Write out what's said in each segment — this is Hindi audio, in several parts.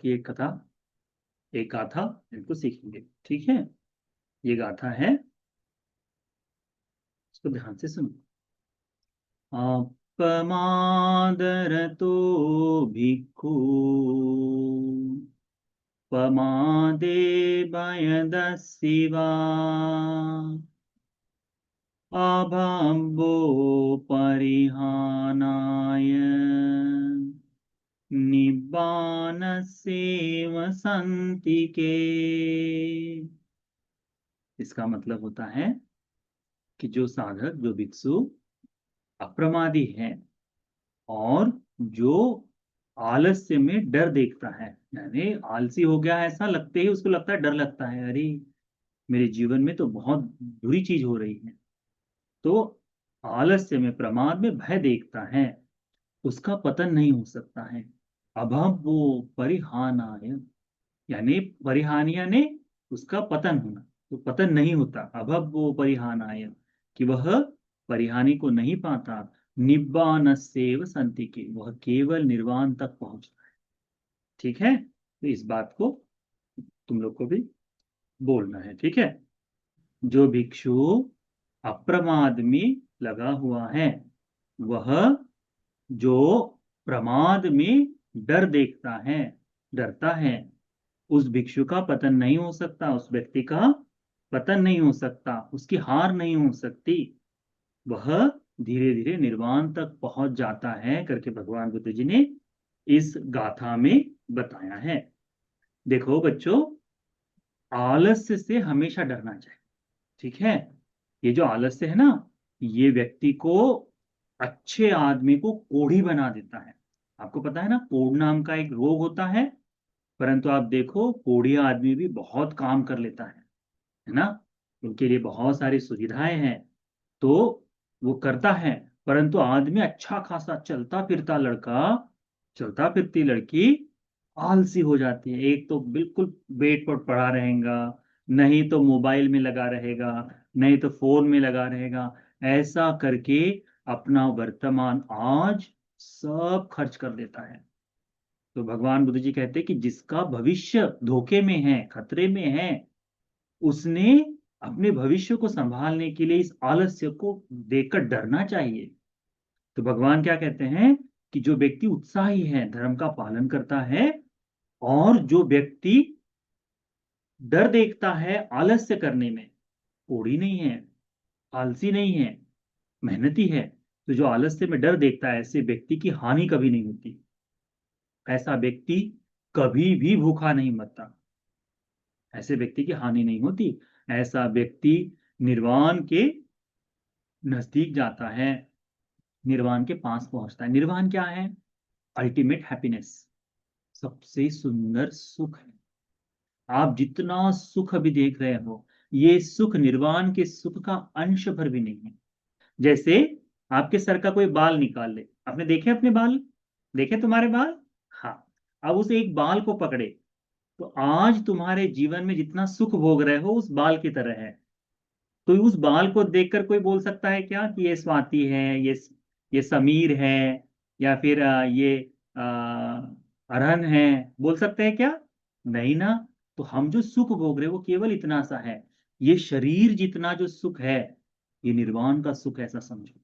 की एक कथा, एक गाथा इनको सीखेंगे। ठीक है, ये गाथा है, इसको ध्यान से सुनो। अपमादरतो भिक्खु पमादे भयदस्सिवा अभम्बो परिहानाय निब्बानस्येव सन्तिके। इसका मतलब होता है कि जो साधक, जो भिक्षु अप्रमादी है और जो आलस्य में डर देखता है, यानी आलसी हो गया है, ऐसा लगते ही उसको लगता है, डर लगता है, अरे मेरे जीवन में तो बहुत बुरी चीज हो रही है, तो आलस्य में, प्रमाद में भय देखता है, उसका पतन नहीं हो सकता है। अभव वो परिहानाय, यानी परिहान यानी उसका पतन होना, तो पतन नहीं होता। अभव वो परिहानाय, कि वह परिहानि को नहीं पाता। निब्बानस्येव सन्तिके, वह केवल निर्वाण तक पहुंचता है। ठीक है, तो इस बात को तुम लोग को भी बोलना है। ठीक है, जो भिक्षु अप्रमाद में लगा हुआ है, वह जो प्रमाद में डर देखता है, डरता है, उस भिक्षु का पतन नहीं हो सकता, उस व्यक्ति का पतन नहीं हो सकता, उसकी हार नहीं हो सकती। वह धीरे धीरे निर्वाण तक पहुंच जाता है करके भगवान बुद्ध जी ने इस गाथा में बताया है। देखो बच्चों, आलस्य से हमेशा डरना चाहिए। ठीक है, ये जो आलस्य है ना, ये व्यक्ति को, अच्छे आदमी को कोढ़ी बना देता है। आपको पता है ना, कोढ़ नाम का एक रोग होता है, परंतु आप देखो कोढ़ी आदमी भी बहुत काम कर लेता है ना, उनके लिए बहुत सारी सुविधाएं हैं, तो वो करता है। परंतु आदमी अच्छा खासा चलता फिरता लड़का, चलता फिरती लड़की आलसी हो जाती है। एक तो बिल्कुल बेड पर पड़ा रहेगा, नहीं तो मोबाइल में लगा रहेगा, नहीं तो फोन में लगा रहेगा, ऐसा करके अपना वर्तमान आज सब खर्च कर देता है। तो भगवान बुद्ध जी कहते हैं कि जिसका भविष्य धोखे में है, खतरे में है, उसने अपने भविष्य को संभालने के लिए इस आलस्य को देखकर डरना चाहिए। तो भगवान क्या कहते हैं कि जो व्यक्ति उत्साही है, धर्म का पालन करता है, और जो व्यक्ति डर देखता है आलस्य करने में, कोढ़ी नहीं है, आलसी नहीं है, मेहनती है, तो जो आलस्य में डर देखता है, ऐसे व्यक्ति की हानि कभी नहीं होती। ऐसा व्यक्ति कभी भी भूखा नहीं मरता, ऐसे व्यक्ति की हानि नहीं होती। ऐसा व्यक्ति निर्वाण के नजदीक जाता है, निर्वाण के पास पहुंचता है। निर्वाण क्या है? अल्टीमेट हैप्पीनेस, सबसे सुंदर सुख है। आप जितना सुख अभी देख रहे हो, ये सुख निर्वाण के सुख का अंश भर भी नहीं है। जैसे आपके सर का कोई बाल निकाल ले, आपने देखे अपने बाल, देखे तुम्हारे बाल? हाँ, अब उस एक बाल को पकड़े, तो आज तुम्हारे जीवन में जितना सुख भोग रहे हो उस बाल की तरह है। तो उस बाल को देखकर कोई बोल सकता है क्या कि ये स्वाति है, ये समीर है, या फिर ये अरहन है? बोल सकते हैं क्या? नहीं ना। तो हम जो सुख भोग रहे हैं वो केवल इतना सा है। ये शरीर जितना जो सुख है, ये निर्वाण का सुख, ऐसा समझो।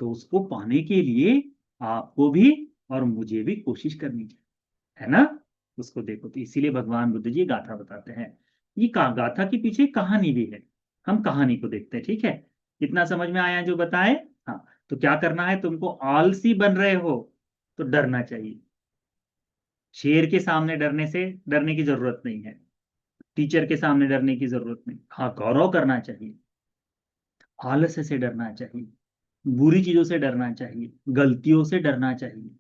तो उसको पाने के लिए आपको भी और मुझे भी कोशिश करनी चाहिए, है ना। उसको देखो, तो इसीलिए भगवान बुद्ध जी गाथा बताते हैं। ये गाथा के पीछे एक कहानी भी है, हम कहानी को देखते हैं। ठीक है, इतना समझ में आया जो बताए? हाँ, तो क्या करना है, तुमको आलसी बन रहे हो तो डरना चाहिए। शेर के सामने डरने की जरूरत नहीं है, टीचर के सामने डरने की जरूरत नहीं। हाँ, गौरव करना चाहिए, आलस्य से डरना चाहिए, बुरी चीजों से डरना चाहिए, गलतियों से डरना चाहिए।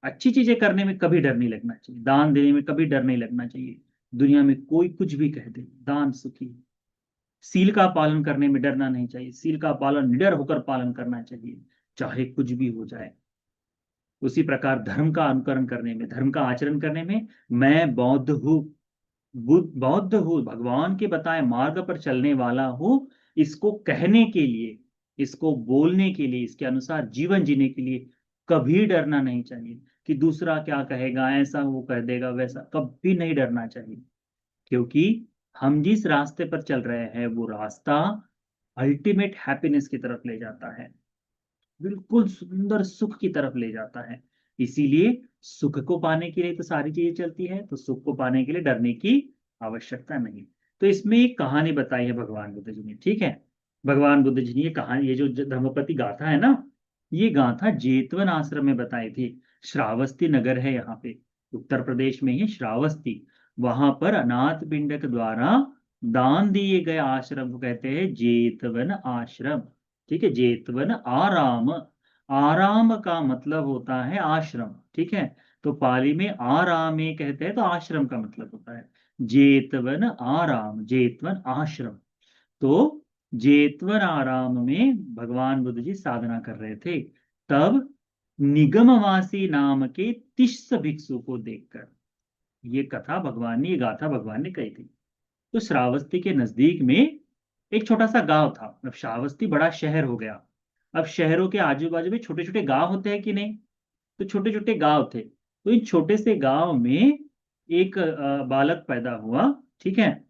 अच्छी चीजें करने में कभी डर नहीं लगना चाहिए, दान देने में कभी डर नहीं लगना चाहिए। दुनिया में कोई कुछ भी कह दे, दान सुखी है। सील का पालन करने में डरना नहीं चाहिए, सील का पालन निडर होकर पालन करना चाहिए, चाहे कुछ भी हो जाए। उसी प्रकार धर्म का अनुकरण करने में, धर्म का आचरण करने में, मैं बौद्ध हूँ, बौद्ध हूँ, भगवान के बताए मार्ग पर चलने वाला हूँ, इसको कहने के लिए, इसको बोलने के लिए, इसके अनुसार जीवन जीने के लिए कभी डरना नहीं चाहिए। कि दूसरा क्या कहेगा, ऐसा वो कह देगा, वैसा कभी नहीं डरना चाहिए। क्योंकि हम जिस रास्ते पर चल रहे हैं वो रास्ता अल्टीमेट हैप्पीनेस की तरफ ले जाता है, बिल्कुल सुंदर सुख की तरफ ले जाता है। इसीलिए सुख को पाने के लिए तो सारी चीजें चलती है, तो सुख को पाने के लिए डरने की आवश्यकता नहीं। तो इसमें एक कहानी बताई है भगवान बुद्ध जी ने, ठीक है। भगवान बुद्ध जी ने ये कहानी, ये जो धम्मपति गाथा है ना, ये गाथा जेतवन आश्रम में बताई थी। श्रावस्ती नगर है यहाँ पे, उत्तर प्रदेश में ही श्रावस्ती। वहां पर अनाथ पिंडक द्वारा दान दिए गए आश्रम को कहते हैं जेतवन आश्रम। ठीक है, जेतवन आराम। आराम का मतलब होता है आश्रम, ठीक है। तो पाली में आरामे कहते हैं तो आश्रम का मतलब होता है जेतवन आराम, जेतवन आश्रम। तो जेतवन आराम में भगवान बुद्ध जी साधना कर रहे थे। तब निगमवासी नाम के तिस्स भिक्षु को देखकर, ये कथा भगवान ने, ये गाथा भगवान ने कही थी। तो श्रावस्ती के नजदीक में एक छोटा सा गांव था। अब श्रावस्ती बड़ा शहर हो गया। अब शहरों के आजू बाजू में छोटे छोटे गांव होते हैं कि नहीं, तो छोटे छोटे गांव थे। तो इन छोटे से गांव में एक बालक पैदा हुआ, ठीक है,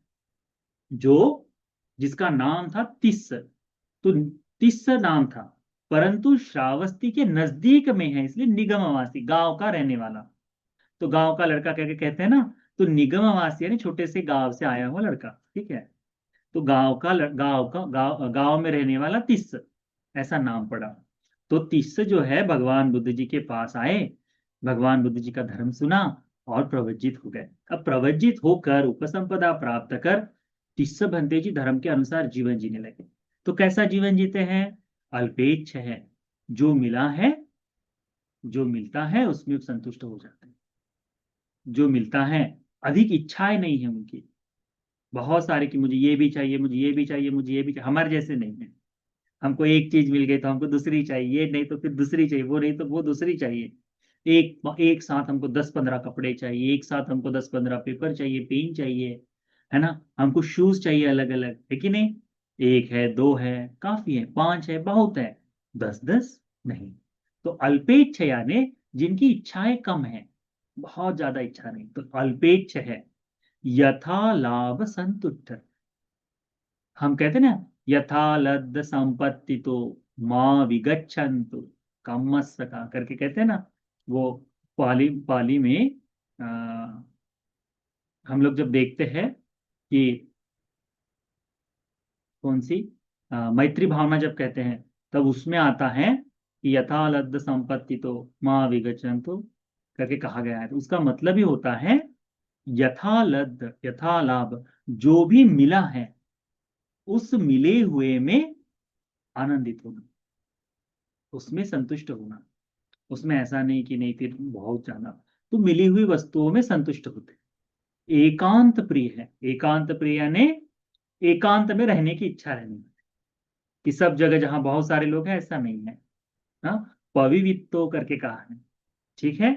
जो जिसका नाम था तिस्स। तो तिस्स नाम था, परंतु श्रावस्ती के नजदीक में है इसलिए निगमवासी, गांव का रहने वाला। तो गांव का लड़का कह के कहते हैं ना। तो निगमवासी यानी छोटे से गांव से आया हुआ लड़का, ठीक है। तो गांव में रहने वाला तिस्स, ऐसा नाम पड़ा। तो तिस्स जो है भगवान बुद्ध जी के पास आए, भगवान बुद्ध जी का धर्म सुना और प्रवज्जित हो गए। अब प्रवज्जित होकर उपसंपदा प्राप्त कर तिस्स भंते जी धर्म के अनुसार जीवन जीने लगे। तो कैसा जीवन जीते हैं? अल्पेच्छ है, जो मिला है, जो मिलता है उसमें संतुष्ट हो जाते हैं। जो मिलता है, अधिक इच्छाएं नहीं है उनकी, बहुत सारे कि मुझे ये भी चाहिए, मुझे ये भी चाहिए, मुझे ये भी चाहिए, हमारे जैसे नहीं है। हमको एक चीज मिल गई तो हमको दूसरी चाहिए, ये नहीं तो फिर दूसरी चाहिए, वो नहीं तो वो दूसरी चाहिए। एक एक साथ हमको 10-15 कपड़े चाहिए, एक साथ हमको 10-15 पेपर चाहिए, पेन चाहिए, है ना। हमको शूज चाहिए अलग अलग, है कि नहीं। एक है, दो है काफी है, पांच है बहुत है, 10-10 नहीं। तो अल्पेच्छ यानी जिनकी इच्छाएं कम है, बहुत ज्यादा इच्छा नहीं, तो अल्पेच्छ है। यथा लाभ संतुष्ट, हम कहते ना, यथा लब्ध संपत्ति तो माँ विगच्छन्तु कामस्सका करके कहते हैं ना। वो पाली पाली में आ, हम लोग जब देखते हैं कि कौन सी मैत्री भावना जब कहते हैं, तब उसमें आता है कि यथा लब्ध संपत्ति तो माँ विगच्छन्तु करके कहा गया है। तो उसका मतलब ही होता है यथा लब्ध, यथा लाभ, जो भी मिला है उस मिले हुए में आनंदित होना, उसमें संतुष्ट होना। उसमें ऐसा नहीं कि नहीं फिर बहुत ज्यादा। तो मिली हुई वस्तुओं में संतुष्ट होते हैं। एकांत प्रिय है, एकांत प्रिय ने एकांत में रहने की इच्छा रहनी, कि सब जगह जहां बहुत सारे लोग हैं ऐसा नहीं है। हाँ, पविवित्तो करके कहा है, ठीक है।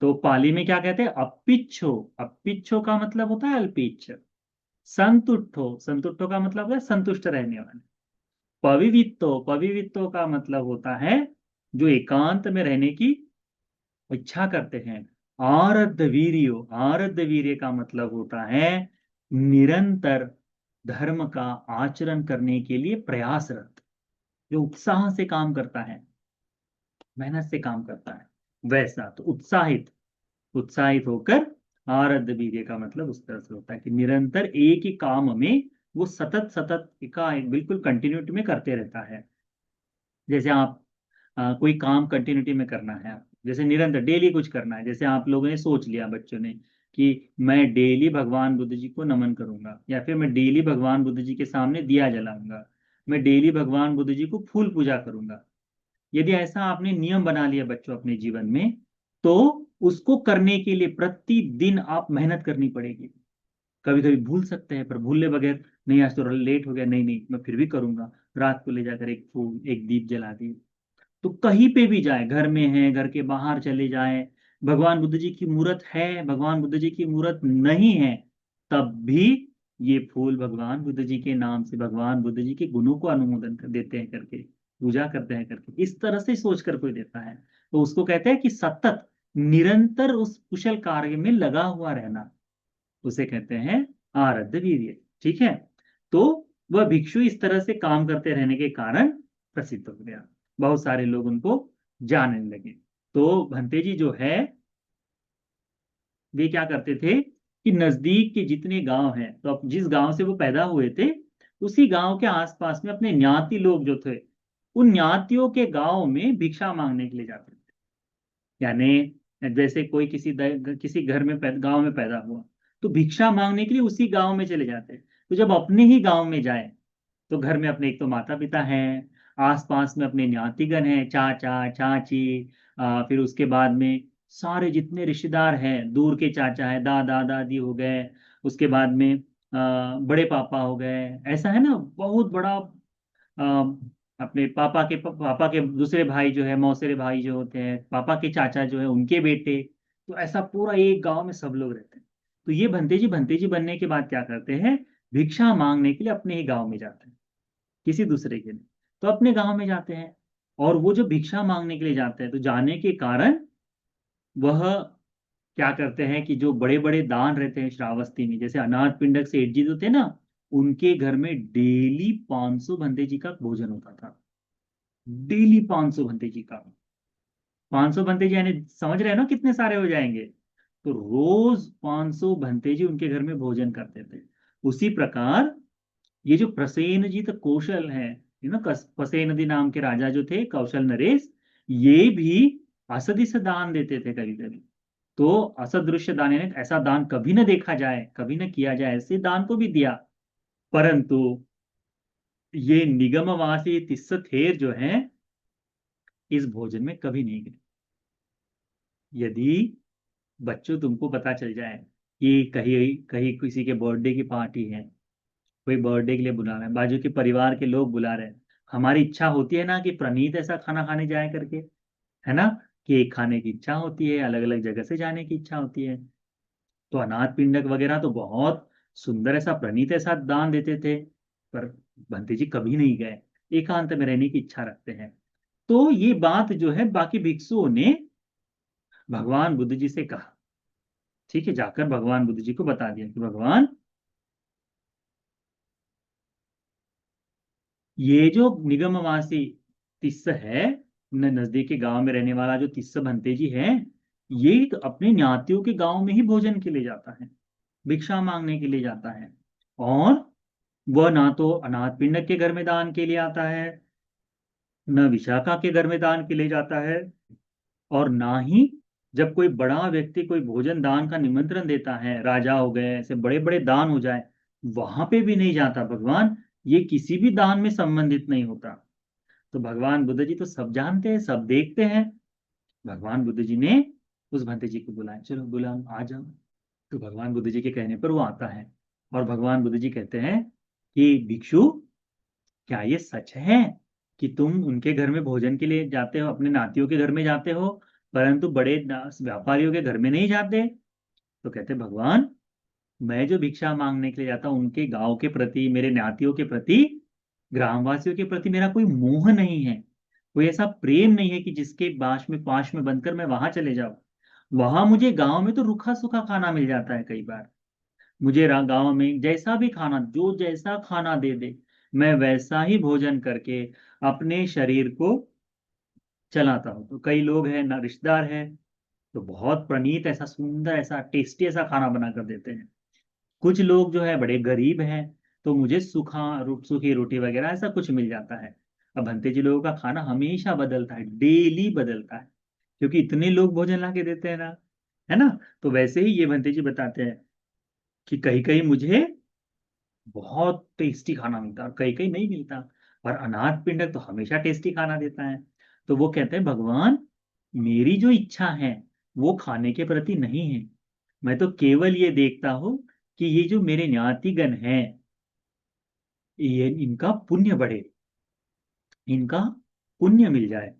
तो पाली में क्या कहते हैं? अपिच्छो, अपिच्छो का मतलब होता है अल्पिच्छ। संतुष्टो, संतुष्टो का मतलब है संतुष्ट रहने वाले। पविवित्तो, पविवित्तो का मतलब होता है जो एकांत में रहने की इच्छा करते हैं। आरब्ध वीर्यो, आरब्ध वीर्य का मतलब होता है निरंतर धर्म का आचरण करने के लिए प्रयासरत, जो उत्साह से काम करता है, मेहनत से काम करता है, वैसा। तो उत्साहित, उत्साहित होकर आरब्ध वीर्य का मतलब उस तरह से होता है कि निरंतर एक ही काम में वो सतत सतत का बिल्कुल कंटिन्यूटी में करते रहता है। जैसे आप कोई काम कंटिन्यूटी में करना है, जैसे निरंतर डेली कुछ करना है। जैसे आप लोगों ने सोच लिया, बच्चों ने, कि मैं डेली भगवान बुद्ध जी को नमन करूंगा, या फिर मैं डेली भगवान बुद्ध जी के सामने दिया जलाऊंगा, मैं डेली भगवान बुद्ध जी को फूल पूजा करूंगा। यदि ऐसा आपने नियम बना लिया बच्चों अपने जीवन में, तो उसको करने के लिए प्रतिदिन आप मेहनत करनी पड़ेगी। कभी कभी भूल सकते हैं, पर भूलने बगैर, नहीं आज तो लेट हो गया, नहीं नहीं मैं फिर भी करूंगा, रात को ले जाकर एक फूल, एक दीप जला दिए। तो कहीं पे भी जाए, घर में है, घर के बाहर चले जाए, भगवान बुद्ध जी की मूर्त है, भगवान बुद्ध जी की मूर्त नहीं है, तब भी ये फूल भगवान बुद्ध जी के नाम से, भगवान बुद्ध जी के गुणों को अनुमोदन कर देते हैं करके, पूजा करते हैं करके, इस तरह से सोच कर कोई देता है, तो उसको कहते हैं कि सतत निरंतर उस कुशल कार्य में लगा हुआ रहना, उसे कहते हैं आरब्ध वीर्य। ठीक है, तो वह भिक्षु इस तरह से काम करते रहने के कारण प्रसिद्ध हो गया, बहुत सारे लोग उनको जानने लगे। तो भंते जी जो है वे क्या करते थे कि नजदीक के जितने गांव हैं, तो अब जिस गांव से वो पैदा हुए थे उसी गांव के आसपास में अपने ज्ञाति लोग जो थे, उन ज्ञातियों के गांव में भिक्षा मांगने के लिए जाते थे। यानी जैसे कोई किसी घर में गांव में पैदा हुआ, तो भिक्षा मांगने के लिए उसी गांव में चले जाते। तो जब अपने ही गांव में जाए, तो घर में अपने एक तो माता पिता हैं, आसपास में अपने ज्ञातिगण हैं, चाचा चाची, फिर उसके बाद में सारे जितने रिश्तेदार हैं, दूर के चाचा है, दादा दादी हो गए, उसके बाद में बड़े पापा हो गए, ऐसा है ना, बहुत बड़ा अपने पापा के दूसरे भाई जो है, मौसेरे भाई जो होते हैं, पापा के चाचा जो है उनके बेटे, तो ऐसा पूरा एक गांव में सब लोग रहते हैं। तो ये भंते जी बनने के बाद क्या करते हैं, भिक्षा मांगने के लिए अपने ही गांव में जाते हैं, किसी दूसरे के नहीं, तो अपने गांव में जाते हैं। और वो जो भिक्षा मांगने के लिए जाते हैं, तो जाने के कारण वह क्या करते हैं कि जो बड़े बड़े दान रहते हैं श्रावस्ती में, जैसे अनाथ पिंडक सेठ जी होते हैं ना, उनके घर में डेली 500 भंते जी का भोजन होता था। डेली 500 भंते जी का, 500 भंते जी यानी समझ रहे हैं ना कितने सारे हो जाएंगे। तो रोज 500 भंते जी उनके घर में भोजन करते थे। उसी प्रकार ये जो प्रसेनजित कौशल है, प्रसेनदि नाम के राजा जो थे, कौशल नरेश, ये भी असदृश दान देते थे कभी कभी। तो असदृश्य दान यानी ऐसा दान कभी न देखा जाए, कभी न किया जाए, ऐसे दान को भी दिया। परंतु ये निगमवासी तिस्स थेर जो है, इस भोजन में कभी नहीं गए। यदि बच्चों तुमको पता चल जाए कि कहीं कहीं किसी के बर्थडे की पार्टी है, कोई बर्थडे के लिए बुला रहे हैं, बाजू के परिवार के लोग बुला रहे हैं, हमारी इच्छा होती है ना कि प्रणीत ऐसा खाना खाने जाए करके, है ना, केक खाने की इच्छा होती है, अलग अलग जगह से जाने की इच्छा होती है। तो अनाथ पिंडक वगैरह तो बहुत सुंदर ऐसा प्रणीत ऐसा दान देते थे, पर भंते जी कभी नहीं गए, एकांत में रहने की इच्छा रखते हैं। तो ये बात जो है बाकी भिक्षुओं ने भगवान बुद्ध जी से कहा। ठीक है, जाकर भगवान बुद्ध जी को बता दिया कि भगवान, ये जो निगमवासी तिस्स है, नजदीक के गांव में रहने वाला जो तिस्स भंते जी है, ये अपने ज्ञातियों के गांव में ही भोजन के लिए जाता है, भिक्षा मांगने के लिए जाता है। और वह ना तो अनाथ पिंडक के घर में दान के लिए आता है, न विशाखा के घर में दान के लिए जाता है, और ना ही जब कोई बड़ा व्यक्ति कोई भोजन दान का निमंत्रण देता है, राजा हो गए, ऐसे बड़े बड़े दान हो जाए, वहां पे भी नहीं जाता भगवान। ये किसी भी दान में संबंधित नहीं होता। तो भगवान बुद्ध जी तो सब जानते हैं, सब देखते हैं। भगवान बुद्ध जी ने उस भंते जी को बुलाया, चलो बुला आ जाओ। तो भगवान बुद्ध जी के कहने पर वो आता है, और भगवान बुद्ध जी कहते हैं कि भिक्षु, क्या ये सच है कि तुम उनके घर में भोजन के लिए जाते हो, अपने नातियों के घर में जाते हो, परंतु बड़े व्यापारियों के घर में नहीं जाते? तो कहते, भगवान, मैं जो भिक्षा मांगने के लिए जाता हूँ, उनके गांव के प्रति, मेरे नातियों के प्रति, ग्रामवासियों के प्रति मेरा कोई मोह नहीं है, कोई ऐसा प्रेम नहीं है कि जिसके पाश में बनकर मैं वहां चले जाऊं। वहां मुझे गांव में तो रूखा सूखा खाना मिल जाता है कई बार। मुझे गांव में जैसा भी खाना, जो जैसा खाना दे दे, मैं वैसा ही भोजन करके अपने शरीर को चलाता हूँ। तो कई लोग हैं ना, रिश्तेदार हैं, तो बहुत प्रणीत ऐसा सुंदर ऐसा टेस्टी ऐसा खाना बना कर देते हैं। कुछ लोग जो है बड़े गरीब हैं, तो मुझे सूखी रोटी वगैरह ऐसा कुछ मिल जाता है। अब भंते जी लोगों का खाना हमेशा बदलता है, डेली बदलता है, क्योंकि इतने लोग भोजन ला के देते हैं ना, है ना। तो वैसे ही ये भंते जी बताते हैं कि कहीं कहीं मुझे बहुत टेस्टी खाना मिलता है और कहीं कहीं नहीं मिलता, और अनाथ पिंडक तो हमेशा टेस्टी खाना देता है। तो वो कहते हैं, भगवान, मेरी जो इच्छा है वो खाने के प्रति नहीं है, मैं तो केवल ये देखता हूं कि ये जो मेरे ज्ञातिगण हैं, ये इनका पुण्य बढ़े, इनका पुण्य मिल जाए,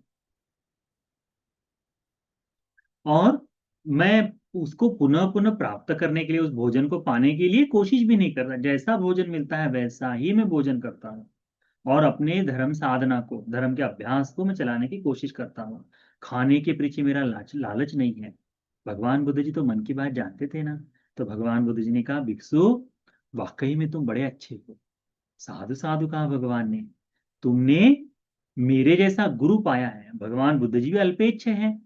और मैं उसको पुनः पुनः प्राप्त करने के लिए, उस भोजन को पाने के लिए कोशिश भी नहीं करता, जैसा भोजन मिलता है वैसा ही मैं भोजन करता हूँ, और अपने धर्म साधना को, धर्म के अभ्यास को मैं चलाने की कोशिश करता हूँ। खाने के पीछे मेरा लालच नहीं है। भगवान बुद्ध जी तो मन की बात जानते थे ना। तो भगवान बुद्ध जी ने कहा, भिक्षु वाकई में तुम बड़े अच्छे हो। साधु साधु कहा भगवान ने, तुमने मेरे जैसा गुरु पाया है। भगवान बुद्ध जी भी अल्पेच्छ हैं।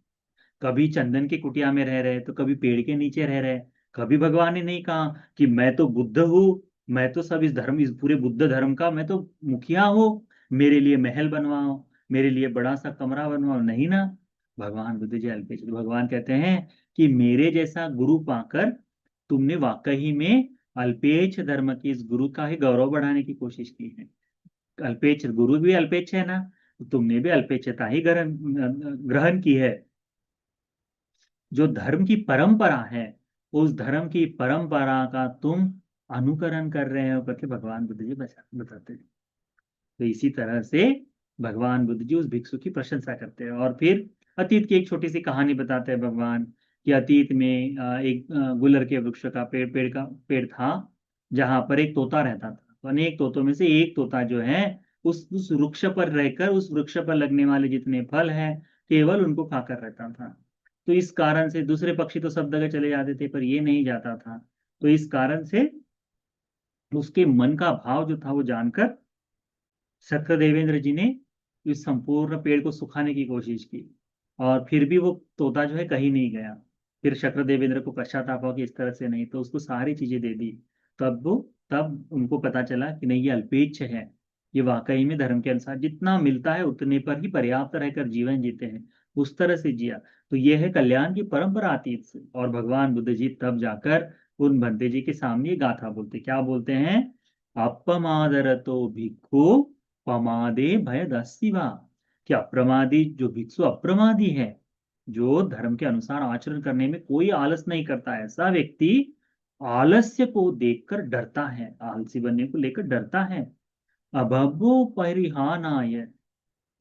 कभी चंदन की कुटिया में रह रहे तो कभी पेड़ के नीचे रह रहे। कभी भगवान ने नहीं कहा कि मैं तो बुद्ध हूँ, मैं तो सब इस धर्म, इस पूरे बुद्ध धर्म का मैं तो मुखिया हूँ, मेरे लिए महल बनवाओ, मेरे लिए बड़ा सा कमरा बनवाओ। नहीं ना। भगवान बुद्ध जी अल्पेच, भगवान कहते हैं कि मेरे जैसा गुरु पाकर तुमने वाकई में अल्पेच धर्म की, इस गुरु का ही गौरव बढ़ाने की कोशिश की है। अल्पेच गुरु भी अल्पेच है ना, तो तुमने भी अल्पेचता ही ग्रहण ग्रहण की है। जो धर्म की परंपरा है, उस धर्म की परंपरा का तुम अनुकरण कर रहे हो करके भगवान बुद्ध जी बताते हैं। तो इसी तरह से भगवान बुद्ध जी उस भिक्षु की प्रशंसा करते हैं। और फिर अतीत की एक छोटी सी कहानी बताते हैं भगवान, कि अतीत में एक गुलर के वृक्ष का पेड़ था, जहां पर एक तोता रहता था। तो अनेक तोतों में से एक तोता जो है, उस वृक्ष पर रहकर उस वृक्ष पर लगने वाले जितने फल हैं केवल उनको खाकर रहता था। तो इस कारण से दूसरे पक्षी तो सब जगह चले जाते थे, पर ये नहीं जाता था। तो इस कारण से उसके मन का भाव जो था वो जानकर शक्र देवेंद्र जी ने इस संपूर्ण पेड़ को सुखाने की कोशिश की। और फिर भी वो तोता जो है कहीं नहीं गया। फिर शक्र देवेंद्र को पश्चाताप हुआ कि इस तरह से नहीं, तो उसको सारी चीजें दे दी। तब उनको पता चला कि नहीं, ये अल्पेच्छ है। ये वाकई में धर्म के अनुसार जितना मिलता है उतने पर ही पर्याप्त रहकर जीवन जीते हैं, उस तरह से जिया। तो ये है कल्याण की परंपरा अतीत से। और भगवान बुद्ध जी तब जाकर उन भंते जी के सामने ये गाथा बोलते, क्या बोलते हैं? अपमादरतो भिक्खु पमादे भय दस्यवा। क्या अप्रमादी जो भिक्षु अप्रमादी है, जो धर्म के अनुसार आचरण करने में कोई आलस नहीं करता, ऐसा व्यक्ति आलस्य को देखकर डरता है, आलसी बनने को लेकर डरता है। अभवो परिहानाय,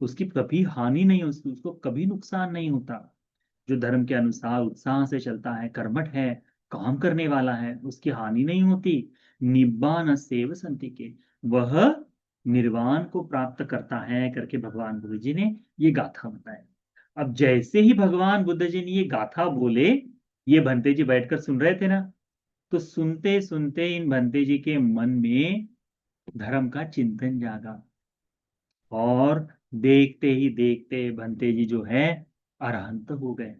उसकी कभी हानि नहीं होती, उसको कभी नुकसान नहीं होता। जो धर्म के अनुसार उत्साह से चलता है, कर्मठ है, काम करने वाला है, उसकी हानि नहीं होती। निब्बान सेव संति के, वह निर्वाण को प्राप्त करता है करके भगवान बुद्ध जी ने ये गाथा बताया। अब जैसे ही भगवान बुद्ध जी ने ये गाथा बोले, ये भंते जी बैठकर सुन रहे थे ना, तो सुनते सुनते इन भंते जी के मन में धर्म का चिंतन जागा। और देखते ही देखते भंते जी जो है अरहंत हो गए,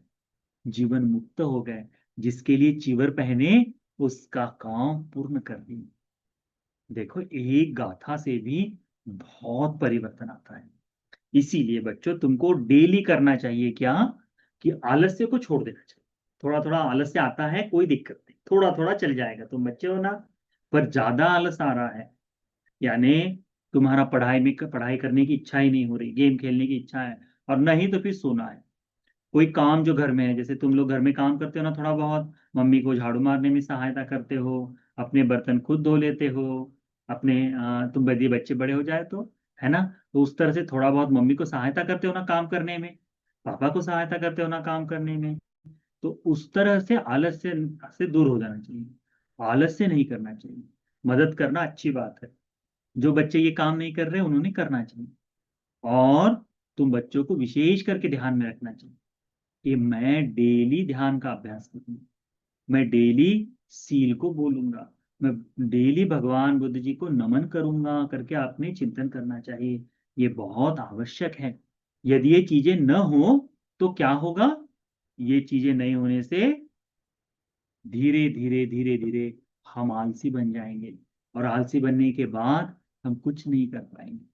जीवन मुक्त हो गए। जिसके लिए चीवर पहने उसका काम पूर्ण कर दी। देखो, एक गाथा से भी बहुत परिवर्तन आता है। इसीलिए बच्चों, तुमको डेली करना चाहिए क्या, कि आलस्य को छोड़ देना चाहिए। थोड़ा थोड़ा आलस्य आता है, कोई दिक्कत नहीं, थोड़ा थोड़ा चल जाएगा, तुम बच्चे हो ना। पर ज्यादा आलस आ रहा है, यानी तुम्हारा पढ़ाई करने की इच्छा ही नहीं हो रही, गेम खेलने की इच्छा है, और नहीं तो फिर सोना है। कोई काम जो घर में है, जैसे तुम लोग घर में काम करते हो ना, थोड़ा बहुत मम्मी को झाड़ू मारने में सहायता करते हो, अपने बर्तन खुद धो लेते हो, अपने तुम यदि बच्चे बड़े हो जाए तो, है ना। तो उस तरह से थोड़ा बहुत मम्मी को सहायता करते हो ना काम करने में, पापा को सहायता करते हो ना काम करने में। तो उस तरह से आलस्य से दूर हो जाना चाहिए, आलस्य नहीं करना चाहिए। मदद करना अच्छी बात है, जो बच्चे ये काम नहीं कर रहे उन्होंने करना चाहिए। और तुम बच्चों को विशेष करके ध्यान में रखना चाहिए कि मैं डेली ध्यान का अभ्यास करूंगा, मैं डेली सील को बोलूंगा, मैं डेली भगवान बुद्ध जी को नमन करूंगा करके आपने चिंतन करना चाहिए। ये बहुत आवश्यक है। यदि ये चीजें न हो तो क्या होगा? ये चीजें नहीं होने से धीरे धीरे धीरे धीरे हम आलसी बन जाएंगे, और आलसी बनने के बाद हम कुछ नहीं कर पाएंगे।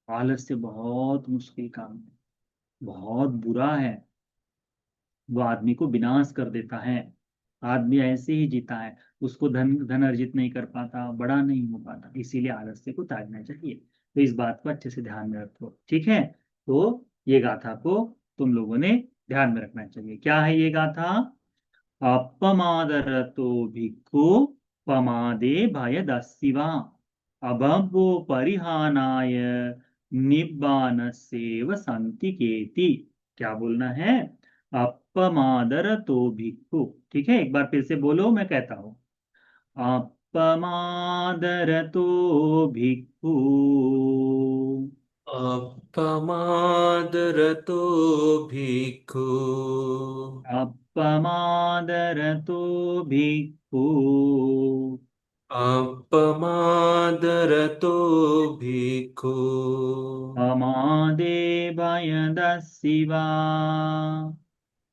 आलस्य बहुत मुश्किल काम है, बहुत बुरा है। वो आदमी को विनाश कर देता है। आदमी ऐसे ही जीता है, उसको धन धन अर्जित नहीं कर पाता, बड़ा नहीं हो पाता। इसीलिए आलस्य को त्यागना चाहिए। तो इस बात को अच्छे से ध्यान में रखो, ठीक है। तो ये गाथा को तुम लोगों ने ध्यान में रखना चाहिए। क्या है ये गाथा? अपमादरतो भिक्खु पमादे भयदस्सिवा अभवो परिहानाय निब्बानस्येव संतिकेति। क्या बोलना है? अपमादरतो भिक्खु। ठीक है, एक बार फिर से बोलो, मैं कहता हूं। अपमादरतो भिक्खु अपमादरतो भिक्खु अपमादरतो भिक्खु अपमादरतो भिक्खु पमादे भयदस्सिवा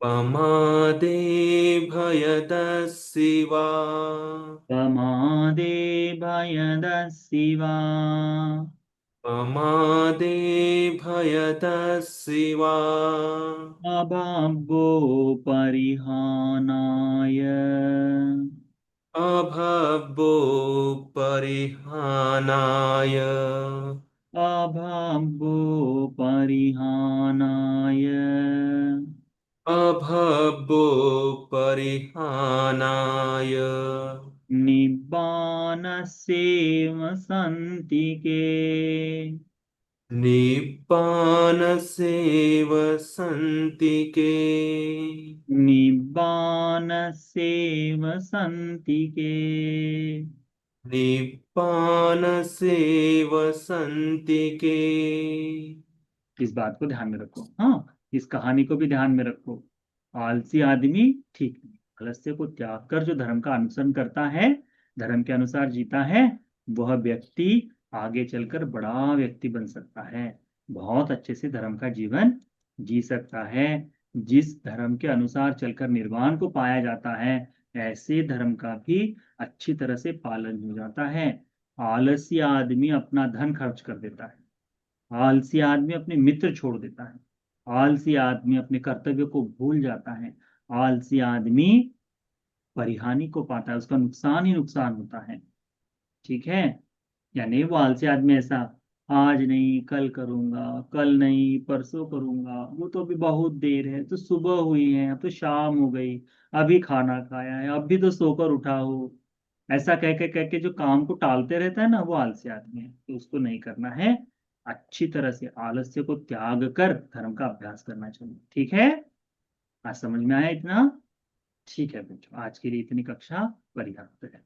पमादे भयदस्सिवा पमादे भयदस्सिवा पमादे भयदस्सिवा अभब्बो परिहानाय अभब्बो परिहानाय अभब्बो परिहानाय अभब्बो परिहानाय निब्बानस्येव सन्तिके निब्बानसेव सन्तिके निब्बानस्येव सन्तिके। निब्बानसेव सन्तिके। इस बात को ध्यान में रखो, हाँ, इस कहानी को भी ध्यान में रखो। आलसी आदमी ठीक नहीं, आलस्य को त्याग कर जो धर्म का अनुसरण करता है, धर्म के अनुसार जीता है, वह व्यक्ति आगे चलकर बड़ा व्यक्ति बन सकता है, बहुत अच्छे से धर्म का जीवन जी सकता है। जिस धर्म के अनुसार चलकर निर्वाण को पाया जाता है, ऐसे धर्म का भी अच्छी तरह से पालन हो जाता है। आलसी आदमी अपना धन खर्च कर देता है, आलसी आदमी अपने मित्र छोड़ देता है, आलसी आदमी अपने कर्तव्य को भूल जाता है, आलसी आदमी परिहानि को पाता है, उसका नुकसान ही नुकसान होता है। ठीक है, यानी वो आलसी आदमी ऐसा, आज नहीं कल करूंगा, कल नहीं परसों करूंगा, वो तो अभी बहुत देर है, तो सुबह हुई है, अब तो शाम हो गई, अभी खाना खाया है, अब भी तो सोकर उठा हो, ऐसा कह के जो काम को टालते रहता है ना, वो आलसी आदमी है, तो उसको नहीं करना है। अच्छी तरह से आलस्य को त्याग कर धर्म का अभ्यास करना चाहिए। ठीक है, आज समझ में आया इतना? ठीक है बच्चों, आज के लिए इतनी कक्षा पर्याप्त है।